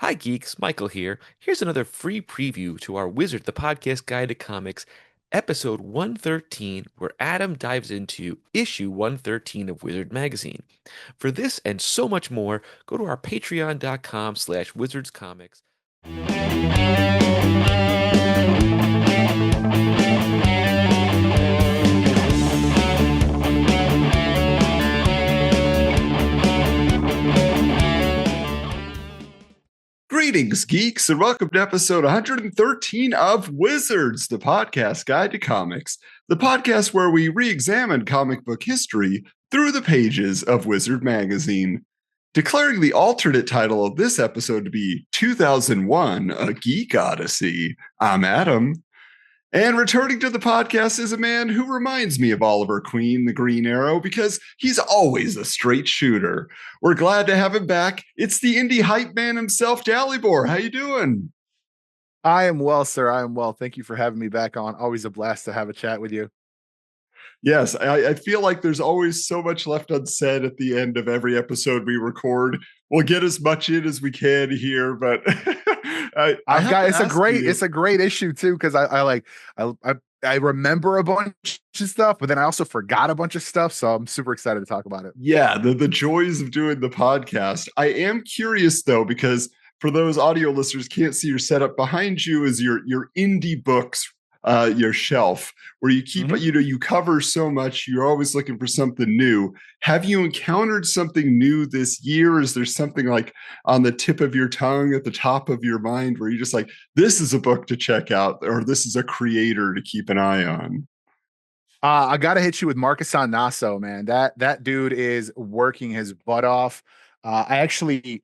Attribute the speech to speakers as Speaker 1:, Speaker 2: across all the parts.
Speaker 1: Hi, geeks. Michael here. Here's another free preview to our Wizard the Podcast Guide to Comics, episode 113, where Adam dives into issue 113 of Wizard Magazine. For this and so much more, go to our patreon.com/wizardscomics.
Speaker 2: Greetings, geeks, and welcome to episode 113 of Wizards, the podcast guide to comics, the podcast where we re-examine comic book history through the pages of Wizard Magazine. Declaring the alternate title of this episode to be 2001, A Geek Odyssey, I'm Adam. And returning to the podcast is a man who reminds me of Oliver Queen, the Green Arrow, because he's always a straight shooter. We're glad to have him back. It's the indie hype man himself, Dalibor. How you doing?
Speaker 3: I am well, sir. I am well. Thank you for having me back on. Always a blast to have a chat with you.
Speaker 2: Yes, I feel like there's always so much left unsaid at the end of every episode we record. We'll get as much in as we can here, but
Speaker 3: it's a great issue too, because I remember a bunch of stuff, but then I also forgot a bunch of stuff. So I'm super excited to talk about it.
Speaker 2: Yeah, the joys of doing the podcast. I am curious though, because for those audio listeners can't see your setup, behind you is your indie books, your shelf where you keep, you cover so much, you're always looking for something new. Have you encountered something new this year? Is there something like on the tip of your tongue, at the top of your mind, where you're just like, this is a book to check out, or this is a creator to keep an eye on?
Speaker 3: I gotta hit you with Marcus Nasso, man. That dude is working his butt off. I actually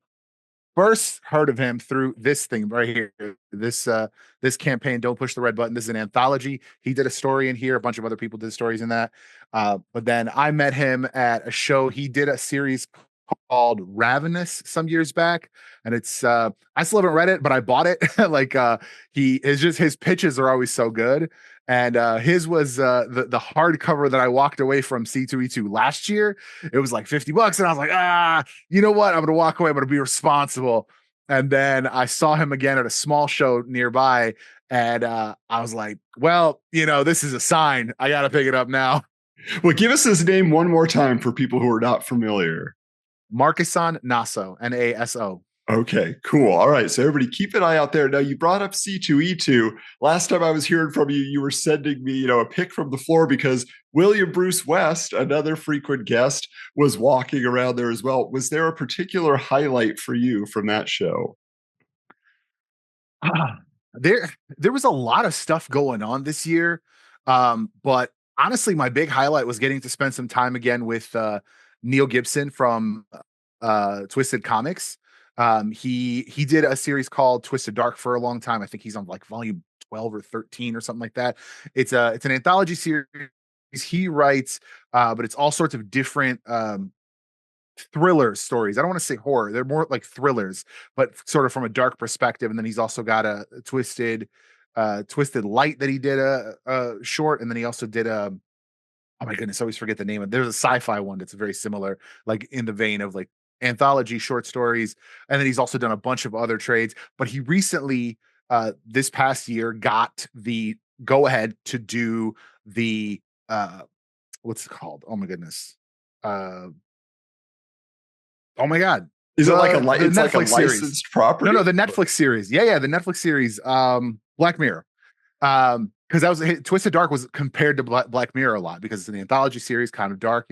Speaker 3: first heard of him through this thing right here. This campaign, Don't Push the Red Button. This is an anthology. He did a story in here. A bunch of other people did stories in that. But then I met him at a show. He did a series called Ravenous some years back, and it's I still haven't read it, but I bought it. He is just, his pitches are always so good. And his was the hardcover that I walked away from C2E2 last year. It was like $50, and I was like, you know what? I'm gonna walk away. I'm gonna be responsible. And then I saw him again at a small show nearby, and I was like, well, this is a sign. I gotta pick it up now.
Speaker 2: Well, give us his name one more time for people who are not familiar.
Speaker 3: Marcuson Nasso, Naso.
Speaker 2: Okay, cool. All right. So everybody keep an eye out there. Now, you brought up C2E2. Last time I was hearing from you, you were sending me, a pick from the floor because William Bruce West, another frequent guest, was walking around there as well. Was there a particular highlight for you from that show?
Speaker 3: There was a lot of stuff going on this year. But honestly, my big highlight was getting to spend some time again with Neil Gibson from Twisted Comics. He did a series called Twisted Dark for a long time. I think he's on like volume 12 or 13 or something like that. It's an anthology series he writes, but it's all sorts of different thriller stories. I don't want to say horror. They're more like thrillers, but sort of from a dark perspective. And then he's also got a Twisted Light that he did a short, and then he also did a, oh my goodness, I always forget the name of it. There's a sci-fi one that's very similar, like in the vein of like anthology short stories. And then he's also done a bunch of other trades. But he recently, this past year, got the go ahead to do the what's it called? Oh my goodness. Oh my God.
Speaker 2: Is it like a
Speaker 3: Netflix
Speaker 2: like a licensed
Speaker 3: series.
Speaker 2: property?
Speaker 3: No, the Netflix series. Yeah, the Netflix series. Black Mirror. Because that was Twisted Dark was compared to Black Mirror a lot because it's an anthology series, kind of dark,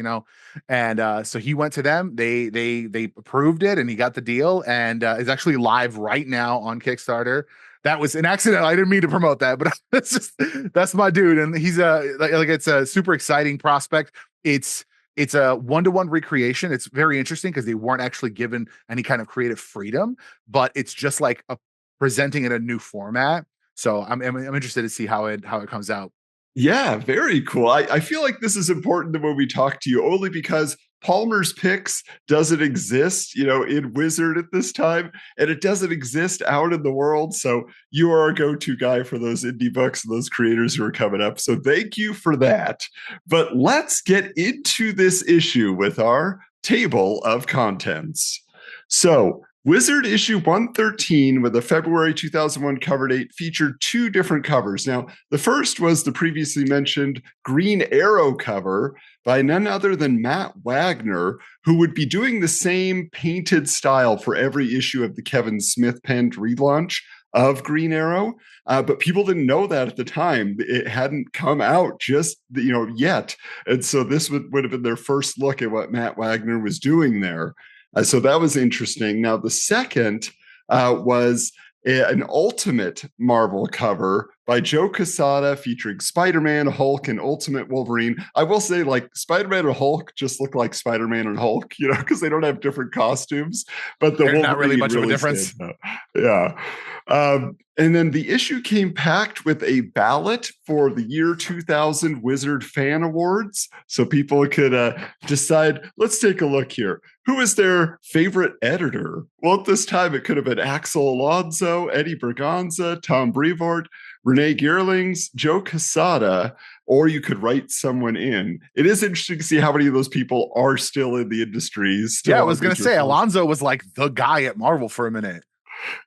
Speaker 3: And so he went to them. They approved it, and he got the deal, and is actually live right now on Kickstarter. That was an accident. I didn't mean to promote that, but that's my dude, and he's like it's a super exciting prospect. It's a 1-to-1 recreation. It's very interesting because they weren't actually given any kind of creative freedom, but it's just like presenting in a new format. So I'm interested to see how it comes out.
Speaker 2: Yeah, very cool. I feel like this is important when we talk to you, only because Palmer's Picks doesn't exist, in Wizard at this time, and it doesn't exist out in the world. So you are a go-to guy for those indie books and those creators who are coming up. So thank you for that. But let's get into this issue with our table of contents. So Wizard issue 113 with a February 2001 cover date featured two different covers. Now, the first was the previously mentioned Green Arrow cover by none other than Matt Wagner, who would be doing the same painted style for every issue of the Kevin Smith penned relaunch of Green Arrow. But people didn't know that at the time. It hadn't come out just, yet. And so this would have been their first look at what Matt Wagner was doing there. So that was interesting. Now, the second was an Ultimate Marvel cover by Joe Quesada featuring Spider-Man, Hulk, and Ultimate Wolverine. I will say, like, Spider-Man and Hulk just look like Spider-Man and Hulk, because they don't have different costumes, but the
Speaker 3: There's
Speaker 2: Wolverine
Speaker 3: not really much of a difference.
Speaker 2: Yeah. And then the issue came packed with a ballot for the year 2000 Wizard Fan Awards. So people could decide, let's take a look here. Who is their favorite editor? Well, at this time, it could have been Axel Alonso, Eddie Berganza, Tom Brevoort, Renee Geerlings, Joe Quesada, or you could write someone in. It is interesting to see how many of those people are still in the industry.
Speaker 3: Yeah, I was going to say, Alonso was like the guy at Marvel for a minute.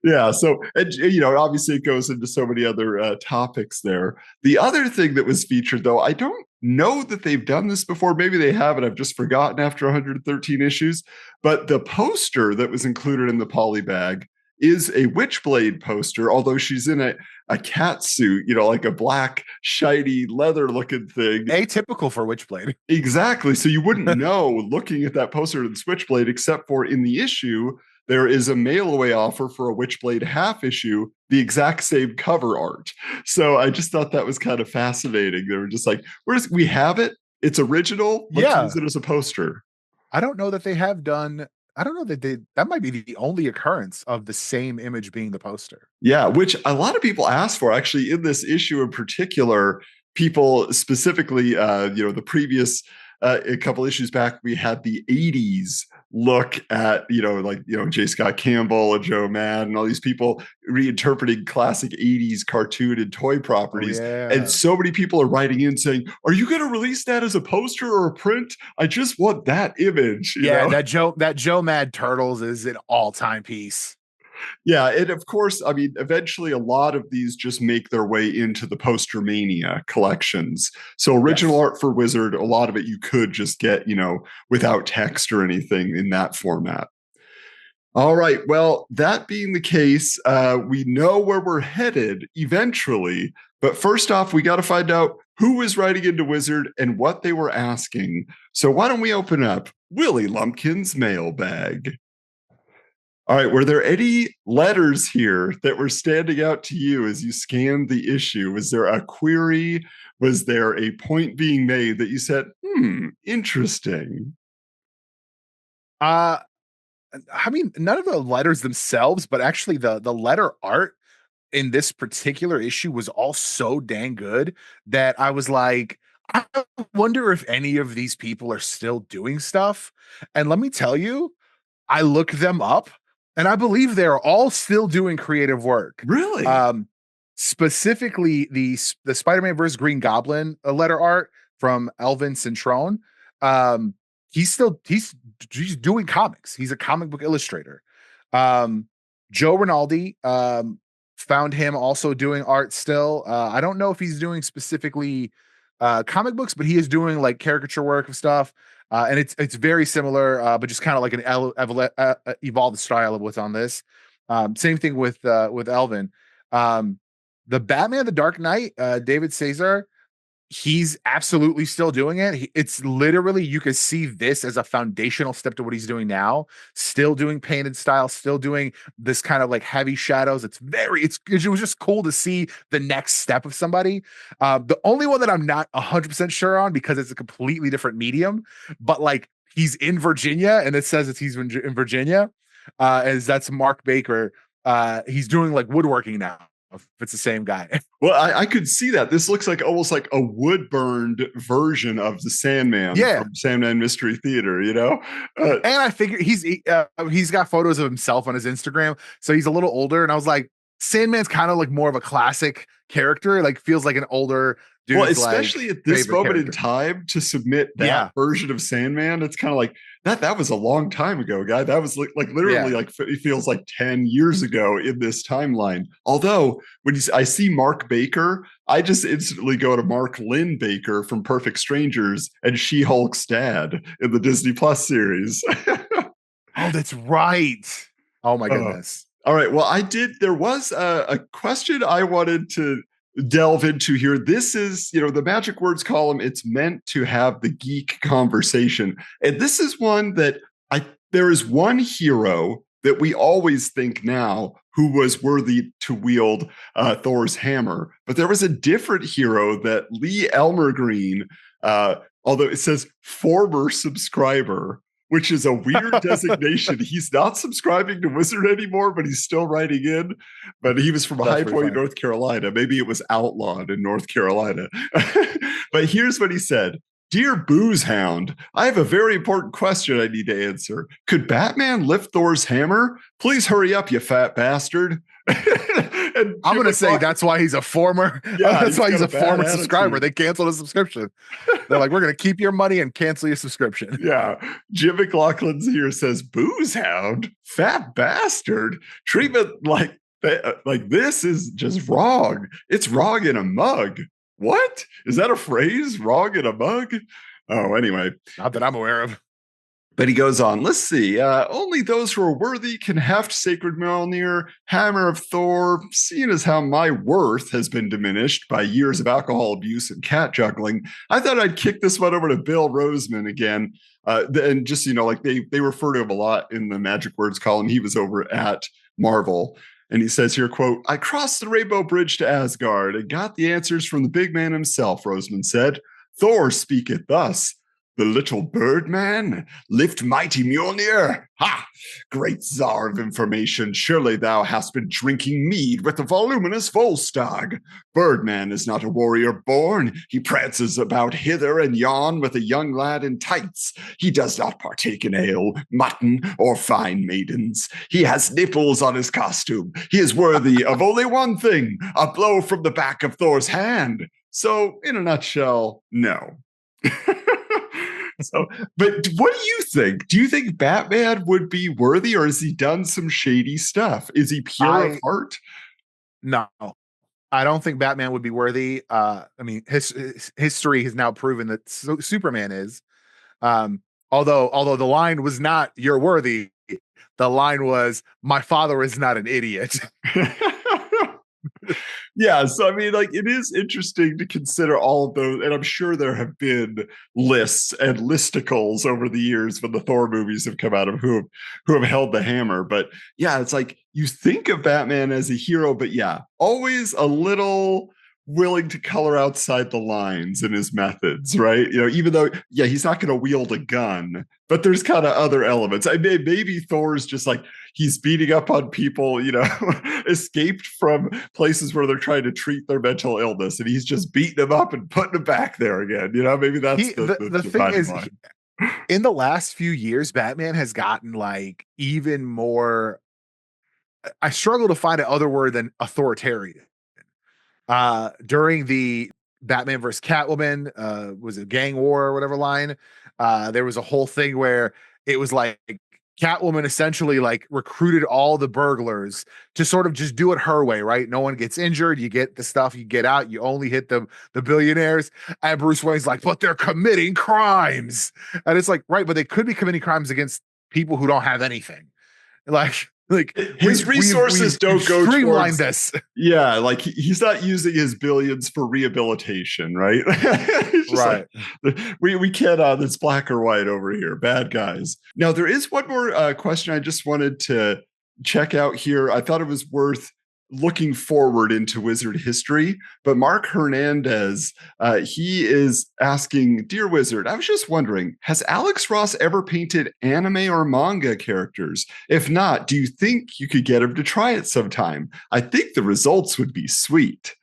Speaker 2: Yeah. So, obviously it goes into so many other topics there. The other thing that was featured, though, I don't know that they've done this before. Maybe they haven't. I've just forgotten after 113 issues. But the poster that was included in the polybag is a Witchblade poster, although she's in a cat suit, like a black, shiny, leather-looking thing.
Speaker 3: Atypical for Witchblade.
Speaker 2: Exactly. So you wouldn't know looking at that poster of the Switchblade, except for in the issue, there is a mail away offer for a Witchblade half issue, the exact same cover art. So I just thought that was kind of fascinating. They were just like, we have it. It's original. Let's use it as a poster.
Speaker 3: I don't know that they have done. I don't know that might be the only occurrence of the same image being the poster.
Speaker 2: Yeah, which a lot of people asked for actually in this issue in particular. People specifically, the previous a couple issues back, we had the 80s look at, J. Scott Campbell and Joe Mad and all these people reinterpreting classic 80s cartoon and toy properties.
Speaker 3: Oh, yeah.
Speaker 2: And so many people are writing in saying, are you going to release that as a poster or a print? I just want that image. You know?
Speaker 3: that Joe Mad Turtles is an all-time piece.
Speaker 2: Yeah, and of course, I mean, eventually a lot of these just make their way into the Poster Mania collections. So original art for Wizard, a lot of it you could just get, without text or anything in that format. All right, well, that being the case, we know where we're headed eventually. But first off, we got to find out who was writing into Wizard and what they were asking. So why don't we open up Willie Lumpkin's mailbag? All right, were there any letters here that were standing out to you as you scanned the issue? Was there a query? Was there a point being made that you said, interesting?
Speaker 3: I mean, none of the letters themselves, but actually the letter art in this particular issue was all so dang good that I was like, I wonder if any of these people are still doing stuff. And let me tell you, I looked them up. And I believe they're all still doing creative work.
Speaker 2: Really?
Speaker 3: Specifically, the Spider-Man vs. Green Goblin letter art from Elvin Centrone. He's doing comics. He's a comic book illustrator. Joe Rinaldi found him also doing art still. I don't know if he's doing specifically comic books, but he is doing like caricature work of stuff. And it's very similar, but just kind of like an evolved style of what's on this. Same thing with Elvin. The Batman: The Dark Knight, David Cesar, he's absolutely still doing it. It's literally, you could see this as a foundational step to what he's doing now. Still doing painted style, still doing this kind of like heavy shadows. It was just cool to see the next step of somebody. The only one that I'm not 100% sure on, because it's a completely different medium, but like he's in Virginia and it says he's in Virginia, as that's Mark Baker. He's doing like woodworking now, if it's the same guy.
Speaker 2: Well, I could see that. This looks like almost like a wood-burned version of the Sandman from Sandman Mystery Theater, And
Speaker 3: I figure he's got photos of himself on his Instagram, so he's a little older. And I was like, Sandman's kind of like more of a classic character, like feels like an older dude.
Speaker 2: Well, especially at this moment in time to submit that version of Sandman, it's kind of like, That was a long time ago, guy. That was like literally
Speaker 3: Yeah.
Speaker 2: like it feels like 10 years ago in this timeline. Although when I see Mark Baker, I just instantly go to Mark Lynn Baker from Perfect Strangers and She-Hulk's dad in the Disney Plus series.
Speaker 3: Oh, that's right. Oh my
Speaker 2: uh,
Speaker 3: goodness.
Speaker 2: all right. Well, there was a question I wanted to delve into here. This is, the magic words column. It's meant to have the geek conversation. And this is one that there is one hero that we always think now who was worthy to wield Thor's hammer. But there was a different hero that Lee Elmer Green, although it says former subscriber, which is a weird designation. He's not subscribing to Wizard anymore, but he's still writing in. But he was from
Speaker 3: That's
Speaker 2: High
Speaker 3: pretty
Speaker 2: Point,
Speaker 3: funny.
Speaker 2: North Carolina. Maybe it was outlawed in North Carolina. But here's what he said. Dear Booze Hound, I have a very important question I need to answer. Could Batman lift Thor's hammer? Please hurry up, you fat bastard.
Speaker 3: I'm going to say that's why he's a former.
Speaker 2: Yeah,
Speaker 3: That's why he's
Speaker 2: got
Speaker 3: a former
Speaker 2: bad
Speaker 3: subscriber.
Speaker 2: attitude.
Speaker 3: They canceled his subscription. They're like, we're going to keep your money and cancel your subscription.
Speaker 2: Yeah. Jim McLaughlin's here says, Booze Hound, fat bastard. Treatment like this is just wrong. It's wrong in a mug. What? Is that a phrase? Wrong in a mug? Oh, anyway.
Speaker 3: Not that I'm aware of.
Speaker 2: But he goes on, let's see. Only those who are worthy can heft Sacred Mjolnir, Hammer of Thor, seeing as how my worth has been diminished by years of alcohol abuse and cat juggling. I thought I'd kick this one over to Bill Roseman again. And just, like they refer to him a lot in the Magic Words column. He was over at Marvel. And he says here, quote, I crossed the Rainbow Bridge to Asgard and got the answers from the big man himself, Roseman said. Thor speaketh thus. The little bird man? Lift mighty Mjolnir? Ha! Great czar of information, surely thou hast been drinking mead with the voluminous Volstagg. Birdman is not a warrior born. He prances about hither and yon with a young lad in tights. He does not partake in ale, mutton, or fine maidens. He has nipples on his costume. He is worthy of only one thing, a blow from the back of Thor's hand. So, in a nutshell, no. So, but what do you think? Do you think Batman would be worthy, or has he done some shady stuff? Is he pure of heart?
Speaker 3: No, I don't think Batman would be worthy. I mean, history has now proven that Superman is. Although the line was not "you're worthy," the line was "my father is not an idiot."
Speaker 2: Yeah, so I mean, like, it is interesting to consider all of those, and I'm sure there have been lists and listicles over the years when the Thor movies have come out of who have held the hammer. But yeah, it's like you think of Batman as a hero, but yeah, always a little willing to color outside the lines in his methods, right? Even though, yeah, he's not going to wield a gun, but there's kind of other elements. I mean, maybe Thor's just like, he's beating up on people, escaped from places where they're trying to treat their mental illness, and he's just beating them up and putting them back there again. Maybe that's
Speaker 3: the thing is, in the last few years, Batman has gotten like even more. I struggle to find an other word than authoritarian. During the Batman versus Catwoman, was it gang war or whatever line? There was a whole thing where it was like Catwoman essentially like recruited all the burglars to sort of just do it her way, right? No one gets injured. You get the stuff, you get out, you only hit the billionaires. And Bruce Wayne's like, but they're committing crimes. And it's like, right, but they could be committing crimes against people who don't have anything. Like
Speaker 2: his resources don't go
Speaker 3: streamline
Speaker 2: towards
Speaker 3: this.
Speaker 2: Yeah, like he's not using his billions for rehabilitation, right?
Speaker 3: Right.
Speaker 2: Like, we can't. It's black or white over here. Bad guys. Now there is one more question I just wanted to check out here. I thought it was worth looking forward into Wizard history, but Mark Hernandez, he is asking, Dear Wizard, I was just wondering, has Alex Ross ever painted anime or manga characters? If not, do you think you could get him to try it sometime? I think the results would be sweet.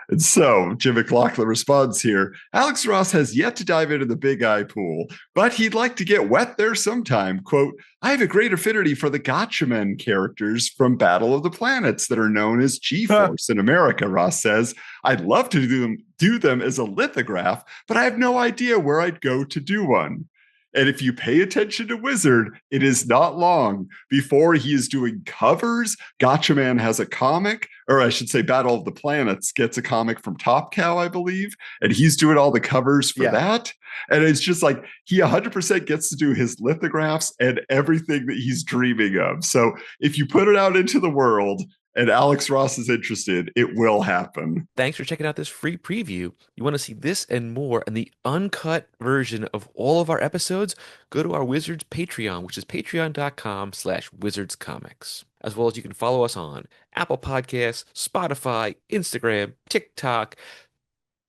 Speaker 2: And so Jim McLaughlin responds here, Alex Ross has yet to dive into the big eye pool, but he'd like to get wet there sometime. Quote, I have a great affinity for the Gotchamen characters from Battle of the Planets that are known as G-Force in America, Ross says. I'd love to do them as a lithograph, but I have no idea where I'd go to do one. And if you pay attention to Wizard, it is not long before he is doing covers. Gotcha Man has a comic, or I should say, Battle of the Planets gets a comic from Top Cow, I believe, and he's doing all the covers for
Speaker 3: Yeah.
Speaker 2: that. And it's just like he 100% gets to do his lithographs and everything that he's dreaming of. So if you put it out into the world, and Alex Ross is interested, it will happen.
Speaker 1: Thanks for checking out this free preview. You want to see this and more and the uncut version of all of our episodes? Go to our Wizards Patreon, which is patreon.com/wizardscomics. As well as you can follow us on Apple Podcasts, Spotify, Instagram, TikTok,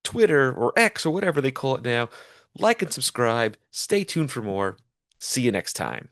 Speaker 1: Twitter, or X, or whatever they call it now. Like and subscribe. Stay tuned for more. See you next time.